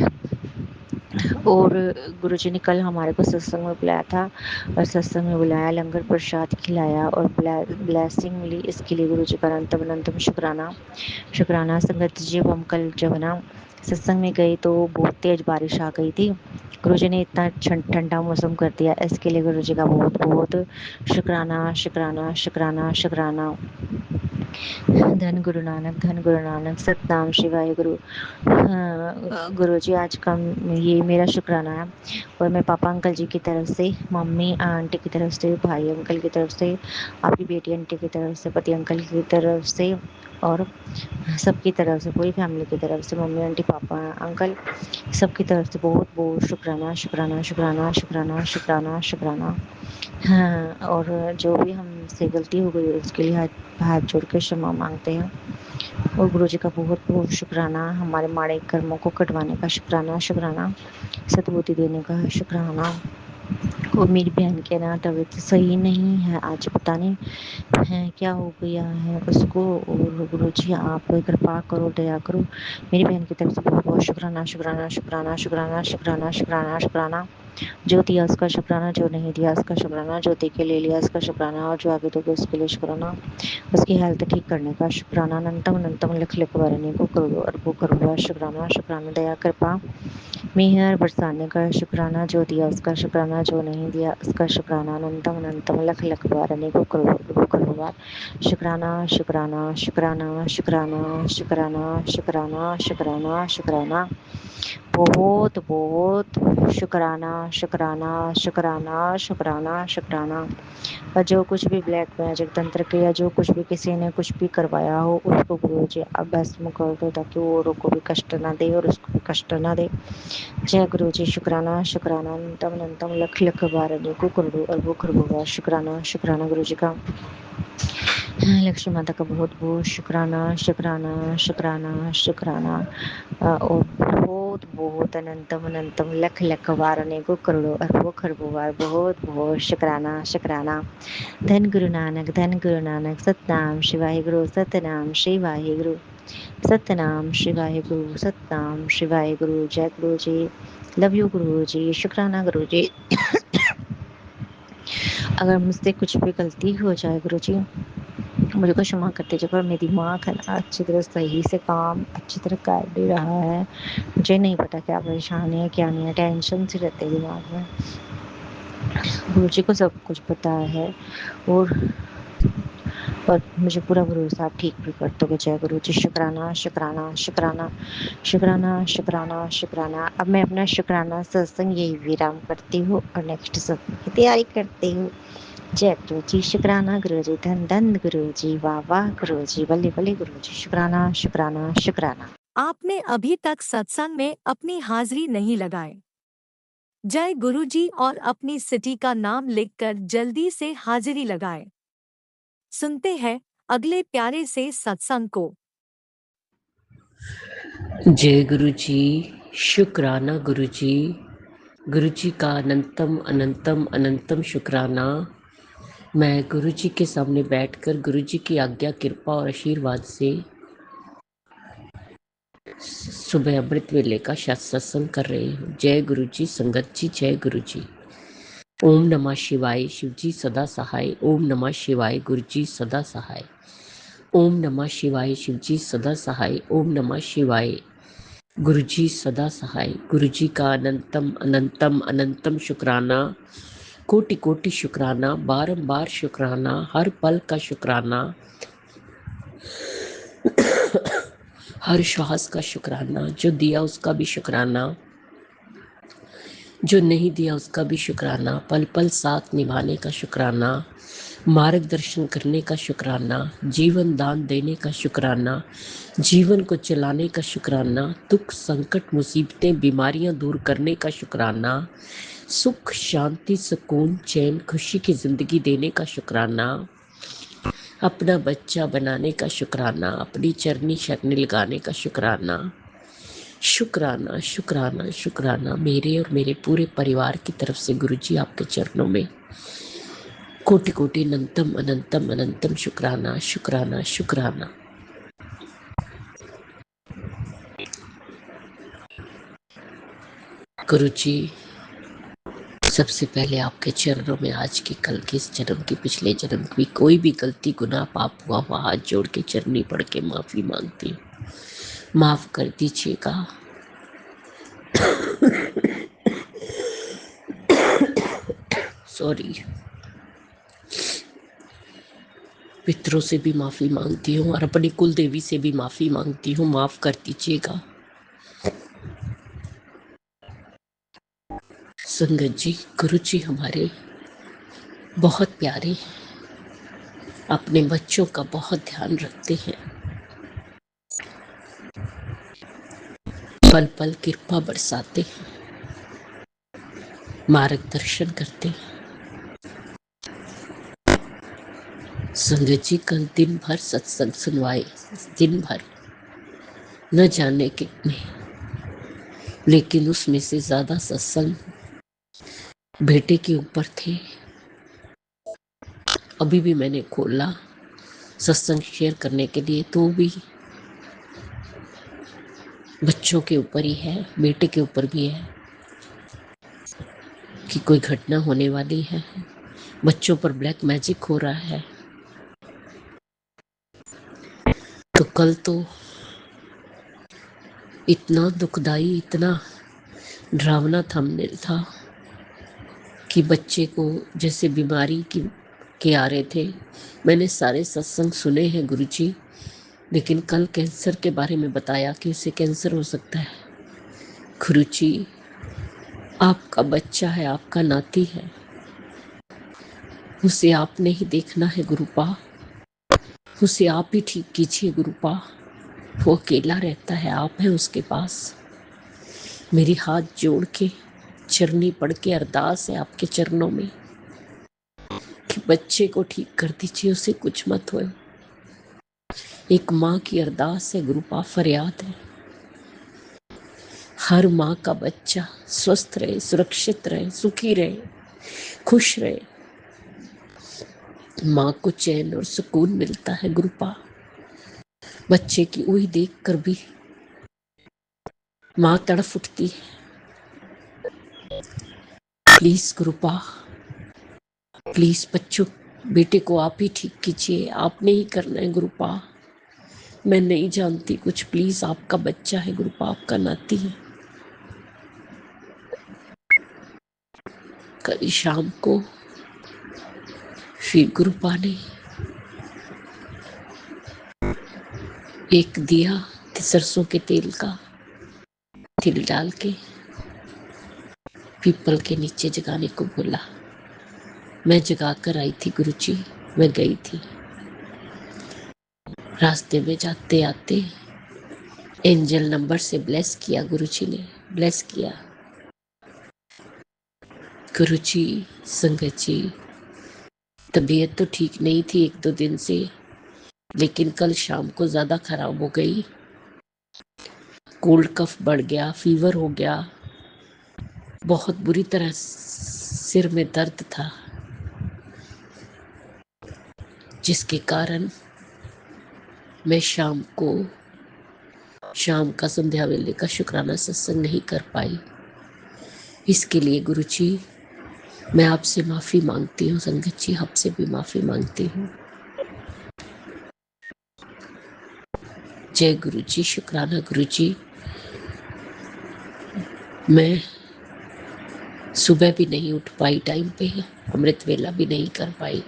और गुरुजी ने कल हमारे को सत्संग में बुलाया था, और सत्संग में बुलाया, लंगर प्रसाद खिलाया और ब्लेसिंग मिली, इसके लिए गुरुजी का अनंतम अनंतम शुक्राना शुक्राना। संगत जी, हम कल जब ना सत्संग में गए तो बहुत तेज बारिश आ गई थी। गुरुजी ने इतना ठंडा मौसम कर दिया, इसके लिए गुरुजी का बहुत बहुत शुक्राना शुक्राना शुक्राना शुक्राना। धन गुरु नानक सतनाम शिवाय गुरु। गुरु जी, आज का ये मेरा शुक्राना है, और मैं पापा अंकल जी की तरफ से, मम्मी आंटी की तरफ से, भाई अंकल की तरफ से, आपकी बेटी आंटी की तरफ से, पति अंकल की तरफ से, और सबकी तरफ से, पूरी फैमिली की तरफ से, मम्मी आंटी पापा अंकल सबकी तरफ से बहुत बहुत शुक्राना शुक्राना शुक्राना शुक्राना शुक्राना शुक्राना। हाँ, और जो भी हमसे गलती हो गई उसके लिए हाथ जोड़ के क्षमा मांगते हैं, और गुरुजी का बहुत बहुत शुक्राना। हमारे माड़े कर्मों को कटवाने का शुक्राना शुक्राना, सद्बुद्धि देने का शुक्राना। और मेरी बहन के ना तबीयत सही नहीं है, आज पता नहीं है क्या हो गया है उसको, और गुरुजी आप कृपा करो, दया करो। मेरी बहन की तरफ से बहुत बहुत शुक्राना शुक्राना शुक्राना शुक्राना शुक्राना शुक्राना शुक्राना। जो दिया उसका शुक्राना, जो नहीं दिया उसका शुक्राना, जो दे के ले लिया उसका शुक्राना, और जो आगे दोगे उसके लिए शुक्राना। उसकी हेल्थ ठीक करने का शुक्राना। अनंतम अनंतम लख लख वारने को करोड़ों अरबों करोड़ों शुक्राना शुक्राना। दया कृपा मेहर बरसाने का शुक्राना, जो दिया उसका शुक्राना, जो नहीं दिया उसका शुक्राना। अनंतम अनंतम लख लख वारने को करोड़ों करोड़ों शुक्राना शुक्राना शुक्राना शुक्राना शुक्राना शुक्राना शुक्राना शुक्राना। बहुत बहुत शुक्राना शुक्राना शुक्राना शुक्राना शुक्राना। और जो कुछ भी ब्लैक मैजिक तंत्र के, या जो कुछ भी किसी ने कुछ भी करवाया हो, उसको गुरुजी अब भस्म कर दो, ताकि वो औरों को भी कष्ट ना दे और उसको भी कष्ट ना दे। जय गुरुजी। शुक्राना शुक्राना अनंतम अनंतम लख लख बार अनेकों करोड़ों अरबों खरबों शुक्राना शुक्राना गुरुजी का। लक्ष्मी माता का बहुत बहुत शुक्राना शुक्राना शुक्राना शुक्राना। और बहुत बहुत अनंतम अनंतम लख लख बार अनेकों करोड़ों अरबों खरबों बार बहुत बहुत शुक्राना शुक्राना। धन गुरु नानक सतनाम शिवाय गुरु, सतनाम शिवाय गुरु, सतनाम शिवाय गुरु, सतनाम शिवाय गुरु। जय गुरु जी। लव यू गुरु जी। शुक्राना गुरु जी। अगर मुझसे कुछ भी गलती हो जाए गुरु जी, मुझे को क्षमा कर दीजिए, पर मेरी दिमाग है ना अच्छी तरह सही से काम अच्छी तरह कर नहीं रहा है। मुझे नहीं पता क्या परेशानी है क्या नहीं है, टेंशन सी रहती है दिमाग में। गुरु जी को सब कुछ पता है, और मुझे पूरा भरोसा, आप ठीक भी कर दोगे। जय गुरु जी। शुक्राना शुक्राना शुक्राना शुक्राना शुक्राना शुक्राना। अब मैं अपना शुक्राना सत्संग यही विराम करती हूँ, और नेक्स्ट सत्संग की तैयारी करती हूँ। जय गुरु जी। शुक्राना गुरु जी। धन धन गुरु जी। वाह वाह गुरु जी। बल्ले बल्ले गुरु जी। शुक्राना शुक्राना शुक्राना। आपने अभी तक सत्संग में अपनी हाजिरी नहीं लगाई। जय गुरु जी और अपनी सिटी का नाम लिखकर जल्दी से हाजिरी लगाएं। सुनते हैं अगले प्यारे से सत्संग को। जय गुरु जी। शुक्राना गुरु जी। गुरु जी का अनंतम अनंतम अनंतम शुक्राना। मैं गुरु जी के सामने बैठकर गुरु जी की आज्ञा, कृपा और आशीर्वाद से सुबह अमृत वेले का सत्संग कर रही हूँ। जय गुरु जी। संगत जी जय गुरु जी। ओम नमः शिवाय। शिव जी सदा सहाय। ओम नमः शिवाय। गुरु जी सदा सहाय। ओम नमः शिवाय। शिव जी सदा सहाय। ओम नमः शिवाय। गुरु जी सदा सहाय। गुरु जी का अनंतम अनंतम अनंतम शुक्राना। कोटि कोटि शुक्राना। बारंबार शुक्राना। हर पल का शुक्राना। हर श्वास का शुक्राना। जो दिया उसका भी शुक्राना, जो नहीं दिया उसका भी शुक्राना। पल पल साथ निभाने का शुक्राना। मार्गदर्शन करने का शुक्राना, जीवन दान देने का शुक्राना, जीवन को चलाने का शुक्राना, दुख संकट मुसीबतें बीमारियां दूर करने का शुक्राना, सुख शांति सुकून चैन खुशी की जिंदगी देने का शुक्राना, अपना बच्चा बनाने का शुक्राना, अपनी चरनी शरनी लगाने का शुक्राना, शुक्राना शुक्राना शुक्राना मेरे और मेरे पूरे परिवार की तरफ से गुरुजी आपके चरणों में कोटि कोटि अनंतम अनंतम अनंतम शुक्राना शुक्राना शुक्राना। गुरुजी, सबसे पहले आपके चरणों में आज की कल के इस जन्म की पिछले जन्म की कोई भी गलती गुनाह पाप हुआ हाथ जोड़ के चरनी पढ़ के माफी मांगती हूँ, माफ कर दीजिएगा। सॉरी। पितरों से भी माफी मांगती हूँ और अपनी कुल देवी से भी माफी मांगती हूँ, माफ कर दीजिएगा। संगत जी, गुरु जी हमारे बहुत प्यारे, अपने बच्चों का बहुत ध्यान रखते हैं, पल पल कृपा बरसाते हैं, मार्गदर्शन करते हैं। संगत जी, कल दिन भर सत्संग सुनवाए, दिन भर न जाने कितने, लेकिन उसमें से ज्यादा सत्संग बेटे के ऊपर थे। अभी भी मैंने खोला सत्संग शेयर करने के लिए, तो भी बच्चों के ऊपर ही है, बेटे के ऊपर भी है कि कोई घटना होने वाली है, बच्चों पर ब्लैक मैजिक हो रहा है। तो कल तो इतना दुखदाई, इतना डरावना थंबनेल था कि बच्चे को जैसे बीमारी के आ रहे थे। मैंने सारे सत्संग सुने हैं गुरुजी, लेकिन कल कैंसर के बारे में बताया कि उसे कैंसर हो सकता है। गुरुजी, आपका बच्चा है, आपका नाती है, उसे आपने ही देखना है गुरुपा, उसे आप ही ठीक कीजिए गुरुपा। वो अकेला रहता है, आप हैं उसके पास। मेरी हाथ जोड़ के चरनी पढ़ के अरदास है आपके चरणों में कि बच्चे को ठीक कर दीजिए, उसे कुछ मत होए। एक माँ की अरदास है गुरुपा, फरियाद है। हर माँ का बच्चा स्वस्थ रहे, सुरक्षित रहे, सुखी रहे, खुश रहे। माँ को चैन और सुकून मिलता है गुरुपा। बच्चे की ऊई देख कर भी माँ तड़फ उठती है। प्लीज गुरुपा, प्लीज बच्चों, बेटे को आप ही ठीक कीजिए, आपने ही करना है गुरुपा। मैं नहीं जानती कुछ, प्लीज आपका बच्चा है गुरुपा, आपका नाती है। कल शाम को फिर गुरुपा ने एक दिया सरसों के तेल का तिल डाल के पीपल के नीचे जगाने को बोला। मैं जगा कर आई थी गुरुजी, मैं गई थी। रास्ते में जाते आते एंजल नंबर से ब्लेस किया, गुरुजी ने ब्लेस किया। गुरुजी, संगत जी, तबीयत तो ठीक नहीं थी 1-2 दिन से, लेकिन कल शाम को ज्यादा खराब हो गई। कोल्ड कफ बढ़ गया, फीवर हो गया, बहुत बुरी तरह सिर में दर्द था, जिसके कारण मैं शाम का संध्या वेले का शुक्राना सत्संग नहीं कर पाई। इसके लिए गुरुजी मैं आपसे माफी मांगती हूँ, संगत जी आपसे भी माफी मांगती हूँ। जय गुरुजी, शुक्राना गुरुजी। मैं सुबह भी नहीं उठ पाई टाइम पे, अमृत वेला भी नहीं कर पाई।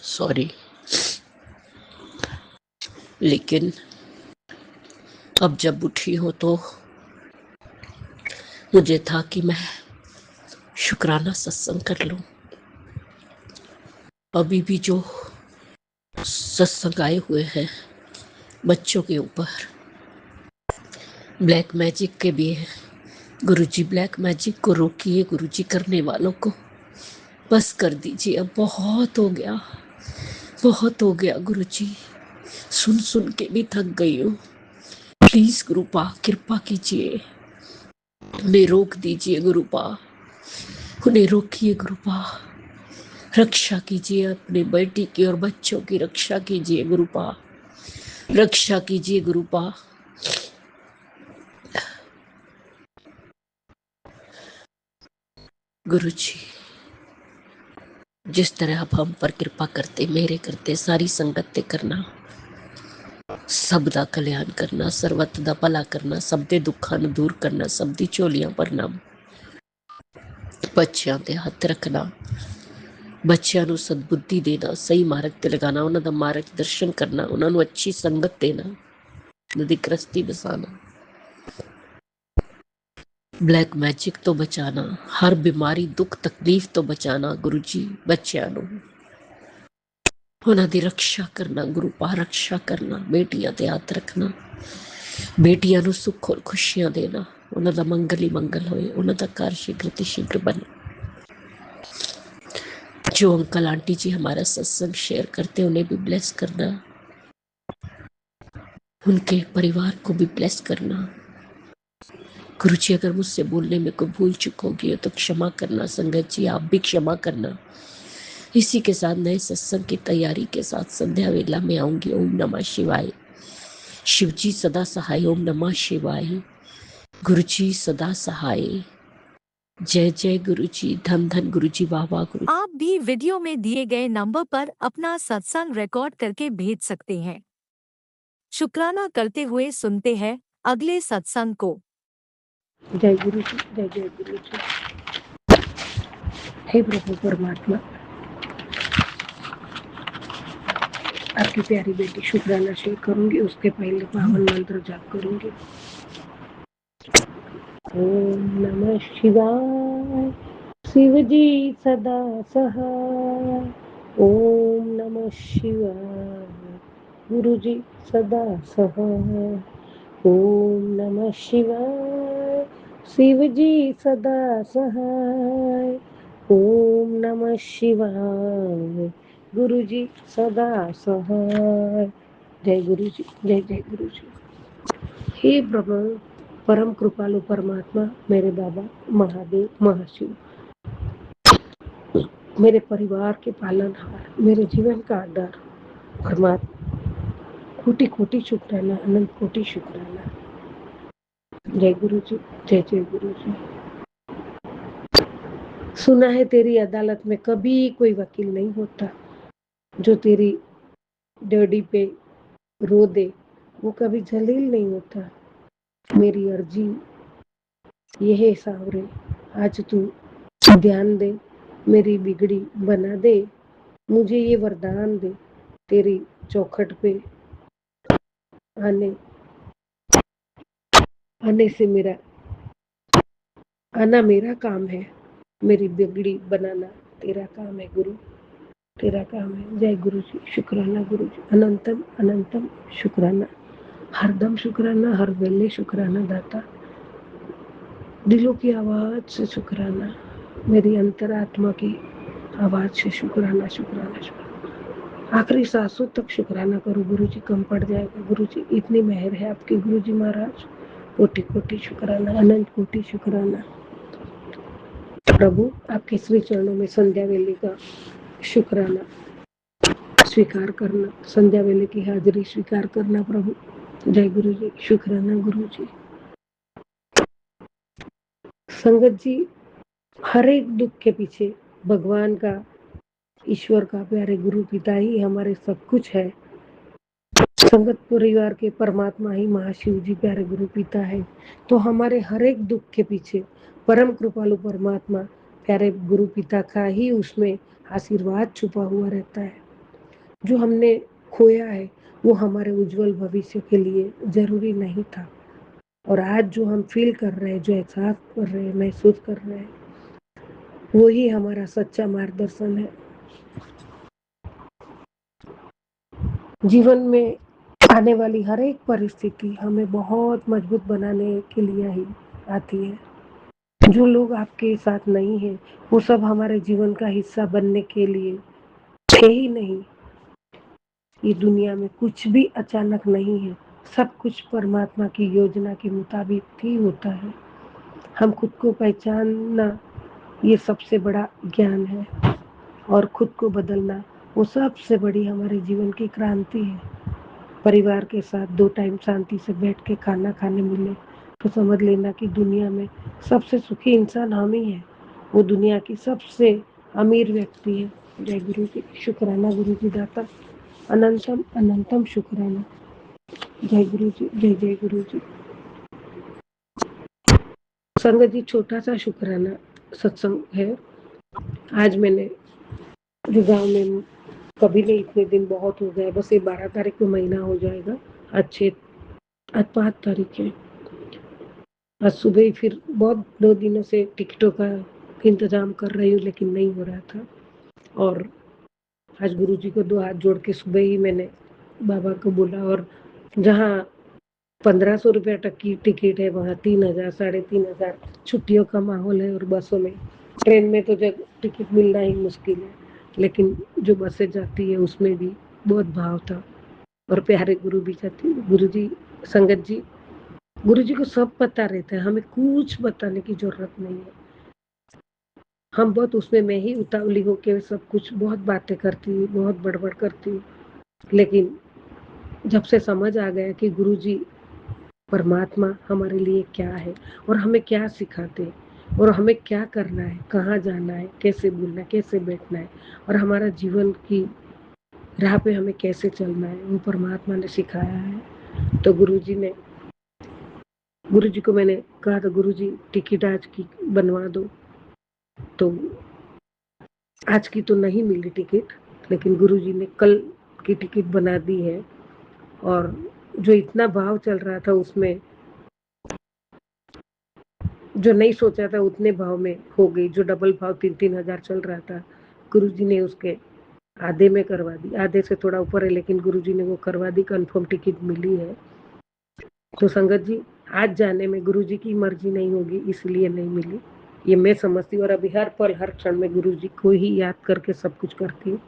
सॉरी, लेकिन अब जब उठी हूँ तो मुझे था कि मैं शुक्राना सत्संग कर लूं। अभी भी जो सत्संग आए हुए हैं बच्चों के ऊपर, ब्लैक मैजिक के भी है। गुरुजी ब्लैक मैजिक को रोकिए, गुरुजी करने वालों को बस कर दीजिए। अब बहुत हो गया, बहुत हो गया गुरुजी, सुन सुन के भी थक गई हूँ। प्लीज गुरुपा कृपा कीजिए, उन्हें रोक दीजिए गुरुपा, उन्हें रोकिए गुरुपा। रक्षा कीजिए अपने बेटी की और बच्चों की रक्षा कीजिए गुरुपा, रक्षा कीजिए गुरुपा। गुरुजी जिस तरह आप हम पर कृपा करते, मेरे करते, सारी संगत ते करना, सब दा कल्याण करना, सर्वत दा भला करना, सब दे दुखां नूं दूर करना, सब दी झोलियां भरना, बच्चों ते हथ रखना, बच्चों ਨੂੰ सद्बुद्धि देना, सही मार्ग ते लगाना, उन्हां दा मार्ग दर्शन करना, उन्हां ਨੂੰ अच्छी संगत देना, उन्हां दी गृहस्थी बसाना, ब्लैक मैजिक तो बचाना, हर बीमारी दुख तकलीफ तो बचाना गुरुजी। बच्चों ਨੂੰ उन्हां दी रक्षा करना गुरुपा, रक्षा करना, बेटियां ते हथ रखना, बेटियां ਨੂੰ सुख और खुशियां देना, उन्हां दा मंगल ही मंगल होए, उन्हां दा घर शीघ्र ते शीघ्र बने। जो अंकल आंटी जी हमारा सत्संग शेयर करते हैं उन्हें भी ब्लेस करना, उनके परिवार को भी ब्लेस करना। गुरुजी अगर मुझसे बोलने में कोई भूल चुक होगी तो क्षमा करना। संगत जी आप भी क्षमा करना। इसी के साथ नए सत्संग की तैयारी के साथ संध्या वेला में आऊंगी। ओम नमः शिवाय। शिवजी सदा सहाय। ओम नमः शिवाय। गुरुजी सदा सहाय। जय जय गुरुजी, धन धन गुरुजी, वाह वाह गुरु। आप भी वीडियो में दिए गए नंबर पर अपना सत्संग रिकॉर्ड करके भेज सकते हैं। शुक्राना करते हुए सुनते हैं अगले सत्संग को। जय गुरु जी, जय जय गुरु जी। हे प्रभु परमात्मा, आपकी प्यारी बेटी शुक्राना शेयर करूंगी, उसके पहले पावन मंत्र जाप करूंगी। ओम नमः शिवाय। शिव जी सदा सहाय। ओम नमः शिवाय। गुरु जी सदा सहाय। ओम नमः शिवाय। शिव जी सदा सहाय। ओम नमः शिवाय। गुरु जी सदा सहाय। जय गुरु जी, जय जय गुरु जी। हे प्रभु परम कृपालु परमात्मा, मेरे बाबा महादेव महाशिव, मेरे परिवार के पालनहार, मेरे जीवन का आधार परमात्मा, कोटि कोटि शुक्राना, अनंत कोटि शुक्राना। जय गुरु जी, जय जय गुरु जी। सुना है तेरी अदालत में कभी कोई वकील नहीं होता, जो तेरी डैडी पे रो दे वो कभी जलील नहीं होता। मेरी अर्जी ये है सावरे, आज तू ध्यान दे, मेरी बिगड़ी बना दे, मुझे ये वरदान दे, तेरी चौखट पे आने से मेरा आना मेरा काम है, मेरी बिगड़ी बनाना तेरा काम है गुरु, तेरा काम है। जय गुरु जी, शुक्राना गुरु जी, अनंतम अनंतम शुक्राना, हरदम शुक्राना, हर वेले शुक्राना दाता, दिलों की आवाज से शुक्राना, मेरी अंतरात्मा की आवाज से शुक्राना शुक्राना शुक्राना, आखिरी सांसों तक शुक्राना करो गुरु जी, कम पड़ जाएगा गुरु जी, इतनी मेहर है आपकी गुरु जी महाराज। कोटि कोटि शुक्राना, अनंत कोटि शुक्राना। प्रभु आपके श्री चरणों में संध्या वेले का शुक्राना स्वीकार करना, संध्या वेले की हाजिरी स्वीकार करना प्रभु। जय गुरु जी, शुक्राना गुरु जी। संगत जी, हर एक दुख के पीछे भगवान का, ईश्वर का, प्यारे गुरु पिता ही हमारे सब कुछ है। संगत परिवार के परमात्मा ही महाशिव जी प्यारे गुरु पिता है। तो हमारे हर एक दुख के पीछे परम कृपालु परमात्मा प्यारे गुरु पिता का ही उसमें आशीर्वाद छुपा हुआ रहता है। जो हमने खोया है वो हमारे उज्जवल भविष्य के लिए जरूरी नहीं था। और आज जो हम फील कर रहे हैं, जो एहसास कर रहे हैं, महसूस कर रहे हैं, वो ही हमारा सच्चा मार्गदर्शन है। जीवन में आने वाली हर एक परिस्थिति हमें बहुत मजबूत बनाने के लिए ही आती है। जो लोग आपके साथ नहीं है, वो सब हमारे जीवन का हिस्सा बनने के लिए थे ही नहीं। ये दुनिया में कुछ भी अचानक नहीं है, सब कुछ परमात्मा की योजना के मुताबिक ही होता है। हम खुद को पहचानना ये सबसे बड़ा ज्ञान है, और खुद को बदलना वो सबसे बड़ी हमारे जीवन की क्रांति है। परिवार के साथ 2 टाइम शांति से बैठ के खाना खाने मिले तो समझ लेना कि दुनिया में सबसे सुखी इंसान हम ही है। वो दुनिया की सबसे अमीर व्यक्ति है। जय गुरु जी, शुक्राना गुरु जी दाता, अनंतम अनंतम शुक्राना। जय गुरु जी, जय जय गुरु जी। संगत जी, छोटा सा शुक्राना सत्संग है। आज मैंने जो गाँव में कभी नहीं, इतने दिन बहुत हो गए, बस ये 12 तारीख को महीना हो जाएगा। आज 5 तारीख है। आज सुबह ही फिर बहुत 2 दिनों से टिकटों का इंतजाम कर रही हूँ, लेकिन नहीं हो रहा था। और आज गुरुजी को 2 हाथ जोड़ के सुबह ही मैंने बाबा को बोला, और जहाँ 1500 रुपया तक की टिकट है, वहाँ 3000, 3500 छुट्टियों का माहौल है। और बसों में, ट्रेन में तो जब टिकट मिलना ही मुश्किल है, लेकिन जो बसें जाती है उसमें भी बहुत भाव था। और प्यारे गुरु भी जाती, गुरु जी, संगत जी, गुरु जी को सब पता रहता है, हमें कुछ बताने की जरूरत नहीं है। हम बहुत उसमें, मैं ही उतावली होके सब कुछ बहुत बातें करती हूँ, बहुत बड़बड़ करती हूँ। लेकिन जब से समझ आ गया कि गुरु जी परमात्मा हमारे लिए क्या है, और हमें क्या सिखाते हैं, और हमें क्या करना है, कहाँ जाना है, कैसे बोलना है, कैसे बैठना है, और हमारा जीवन की राह पे हमें कैसे चलना है, वो परमात्मा ने सिखाया है। तो गुरु जी को मैंने कहा था, गुरु जी टिकट आज की बनवा दो। तो आज की तो नहीं मिली टिकट, लेकिन गुरु जी ने कल की टिकट बना दी है। और जो इतना भाव चल रहा था उसमें, जो नहीं सोचा था उतने भाव में हो गई। जो डबल भाव 3-3 हजार चल रहा था, गुरु जी ने उसके आधे में करवा दी। आधे से थोड़ा ऊपर है, लेकिन गुरु जी ने वो करवा दी, कंफर्म टिकट मिली है। तो संगत जी, आज जाने में गुरु जी की मर्जी नहीं होगी, इसलिए नहीं मिली, ये मैं समझती हूँ। और अभी हर पल हर क्षण में गुरु जी को ही याद करके सब कुछ करती हूँ।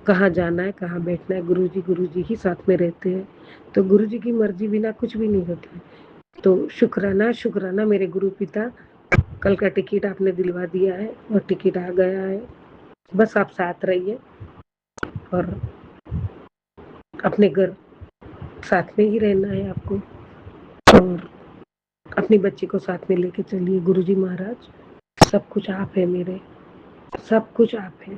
कहाँ जाना है, कहाँ बैठना है, गुरु जी ही साथ में रहते हैं। तो गुरु जी की मर्जी बिना कुछ भी नहीं होता है। तो शुक्राना शुक्राना मेरे गुरु पिता, कल का टिकट आपने दिलवा दिया है और टिकट आ गया है। बस आप साथ रहिए और अपने घर साथ में ही रहना है आपको, और अपनी बच्ची को साथ में लेके चलिए। गुरुजी महाराज, सब कुछ आप है मेरे, सब कुछ आप है।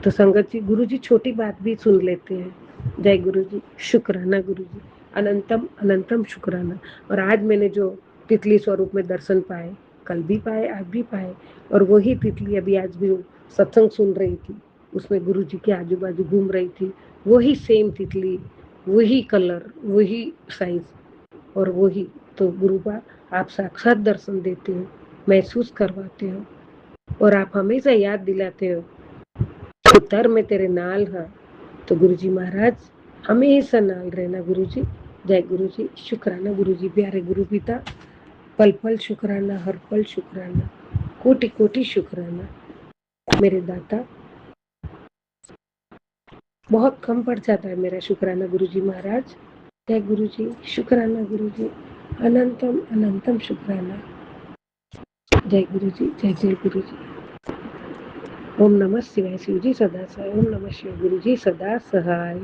तो संगत जी, गुरुजी छोटी बात भी सुन लेते हैं। जय गुरुजी, शुक्राना गुरुजी, अनंतम अनंतम शुक्राना। और आज मैंने जो तितली स्वरूप में दर्शन पाए, कल भी पाए, आज भी पाए, और वही तितली अभी आज भी सत्संग सुन रही थी, उसमें गुरुजी के आजू बाजू घूम रही थी। वही सेम तितली, वही कलर, वही साइज, और वही। तो गुरुबा, आप साक्षात दर्शन देते हो, महसूस करवाते हो, और आप हमेशा याद दिलाते हो, पुत्र मैं तेरे नाल हाँ। तो गुरुजी महाराज, हमेशा नाल रहना गुरुजी। जय गुरुजी, शुक्राना गुरुजी, प्यारे गुरु पिता, पल पल शुक्राना, हर पल शुक्राना, कोटि कोटि शुक्राना मेरे दाता। बहुत कम पड़ जाता है मेरा शुक्राना गुरुजी महाराज। जय गुरुजी, शुक्राना गुरुजी, अनंतम अनंतम शुक्राना। जय गुरुजी, जय जय गुरुजी। ओम नमः शिवाय, शिवजी सदा सहाय। ओम नमः शिवाय, गुरुजी सदा सहाय।